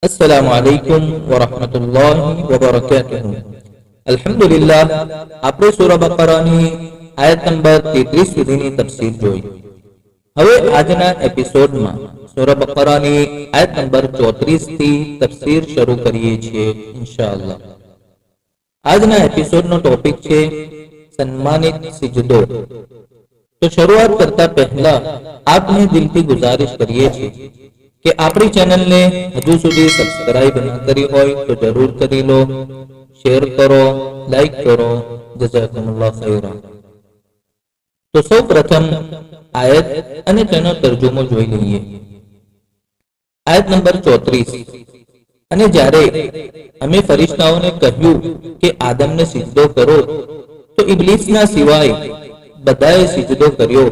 अस्सलामु अलैकुम वरहमतुल्लाहि वबरकातुहू। अल्हम्दुलिल्लाह આપણે સૂરા બકરાની આયત નંબર 33 સુધીની તફસીર જોઈ। હવે આજના એપિસોડમાં સૂરા બકરાની આયત નંબર 34 થી તફસીર શરૂ કરીએ છીએ ઇન્શાઅલ્લાહ। આજના એપિસોડનો ટોપિક છે સન્માનિત સિજદો। તો શરૂઆત કરતા પહેલા આપને દિલથી ગુજારિશ કરીએ છીએ કે આપણી ચેનલને હજુ સુધી સબસ્ક્રાઇબ ન કરી હોય તો જરૂર કરી લો, શેર કરો, લાઈક કરો। જઝાકુમુલ્લાહ ખૈરા। તો સૌ પ્રથમ આયત અને તેનો તર્જુમો જોઈ લઈએ। આયત નંબર 34। અને જ્યારે અમે ફરિશ્તાઓને કહ્યું કે આદમને સિજદો કરો તો ઇબ્લીસના સિવાય બધાએ સિજદો કર્યો।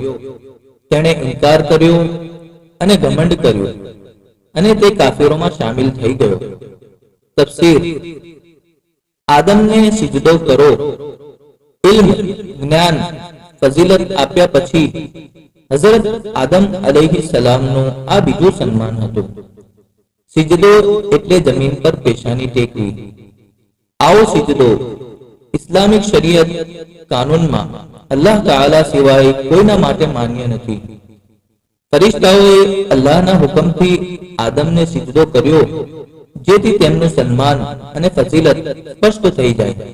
તેણે ઇનકાર કર્યો અને ઘમંડ કર્યો અને તે કાફિરોમાં શામિલ થઈ ગયો। તફસીર: આદમને સિજદો કરો ઇલ્મ, જ્ઞાન, ફઝીલત આપ્યા પછી હઝરત આદમ અલૈહિસ સલામનું આ બીજું સન્માન હતું। સિજદો એટલે જમીન પર પેશાની ટેકવી। આવો સિજદો ઇસ્લામિક શરીયત કાનૂનમાં અલ્લાહ તાઆલા સિવાય કોઈના માટે માન્ય નથી। ફરિશ્તાઓએ અલ્લાહના હુકમથી આદમને સિજદો કર્યો જેથી તેમનું સન્માન અને ફઝીલત સ્પષ્ટ થઈ જાય,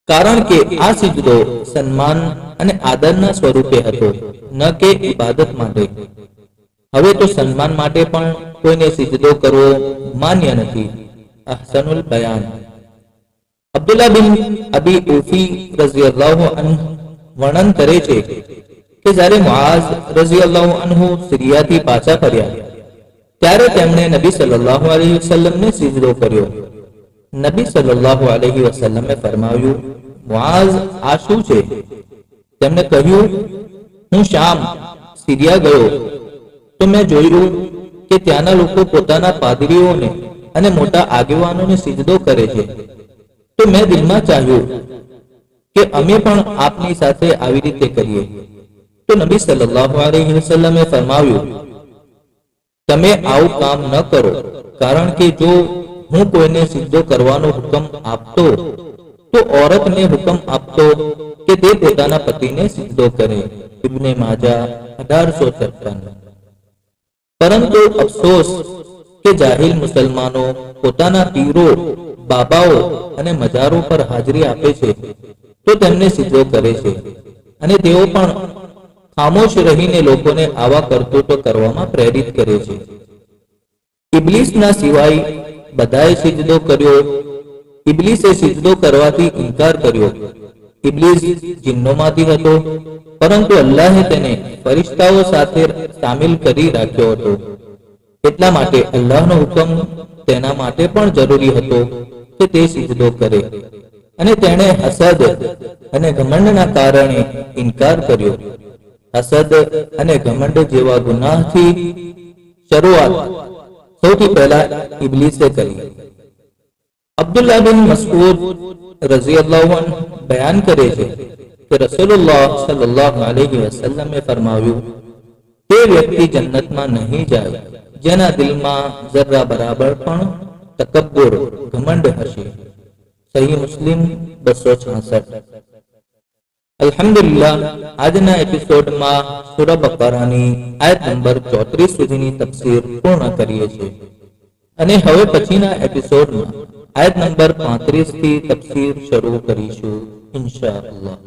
કારણ કે આ સિજદો સન્માન અને આદરના સ્વરૂપે હતો, ન કે ઇબાદત માટે। હવે તો સન્માન માટે પણ કોઈને સિજદો કરવો માન્ય નથી। અહસનુલ બયાન। અબ્દુલ્લાહ બિન અબી ઉફી રઝિયલ્લાહુ અન્હુ વર્ણન કરે છે કે જ્યારે મુઆઝ રઝિયલ્લાહુ અન્હુ સિરિયાથી પાછા ફર્યા ત્યારે તેમણે નબી સલ્લલ્લાહુ અલૈહિ વસલ્લમને સિજદો કર્યો। નબી સલ્લલ્લાહુ અલૈહિ વસલ્લમે ફરમાવ્યું, મુઆઝ, આ શું છે? તેમણે કહ્યું, હું શામ સિરિયા ગયો તો મેં જોયું કે ત્યાંના લોકો પોતાના પાદરીઓને અને મોટા આગેવાનોને સિજદો કરે છે, તો મેં દિલમાં ચાહ્યું કે અમે પણ આપની સાથે આવી રીતે કરીએ। તો નબી સલ્લલ્લાહુ અલૈહિ વસલ્લમે ફરમાવ્યું, તમે આવું કામ ન કરો, કારણ કે જો હું કોઈને સિજદો કરવાનો હુકમ આપતો તો औरतને હુકમ આપતો કે તે પોતાના પતિને સિજદો કરે। ઇબ્ને માજા 1853। પરંતુ અફસોસ કે જાહિલ મુસલમાનો પોતાના પીરો, બાબાઓ અને મજારો પર હાજરી આપે છે તો તેમને સિજદો કરે છે અને તેઓ પણ ખામોશ રહીને લોકોને આવા કરતૂતો કરવામાં પ્રેરિત કરે છે। ઇબ્લીસના સિવાય બધાએ સિજદો કર્યો। ઇબ્લીસે સિજદો કરવાથી ઇનકાર કર્યો। ઇબ્લીસ જિન્નોમાંથી હતો, પરંતુ અલ્લાહે તેને ફરિશ્તાઓ સાથે શામિલ કરી રાખ્યો હતો, એટલા માટે અલ્લાહનો હુકમ તેના માટે પણ જરૂરી હતો કે તે સિજદો કરે, અને તેણે હસદ અને ઘમંડના કારણે ઇનકાર કર્યો। હસદ અને ઘમંડ જેવા ગુનાહથી શરૂઆત સૌથી પહેલા ઇબ્લીસે કરી। અબ્દુલ્લાહ બિન મસઉદ રઝિયલ્લાહુ અન્હુ બયાન કરે છે કે રસૂલુલ્લાહ સલ્લલ્લાહુ અલૈહિ વસલ્લમે ફરમાવ્યું, તે વ્યક્તિ જન્નતમાં નહીં જાય જેના દિલમાં જરા બરાબર પણ તકબ્બુર, ઘમંડ હશે। સહી મુસ્લિમ 266। અલ્હમ્દુલિલ્લાહ આજના એપિસોડમાં સૂરા બકરાની આયત નંબર 34 સુધીની તફસીર પૂર્ણ કરીએ છીએ, અને હવે પછીના એપિસોડમાં આયત નંબર 35 થી તફસીર શરૂ કરીશું ઇન્શાઅલ્લાહ।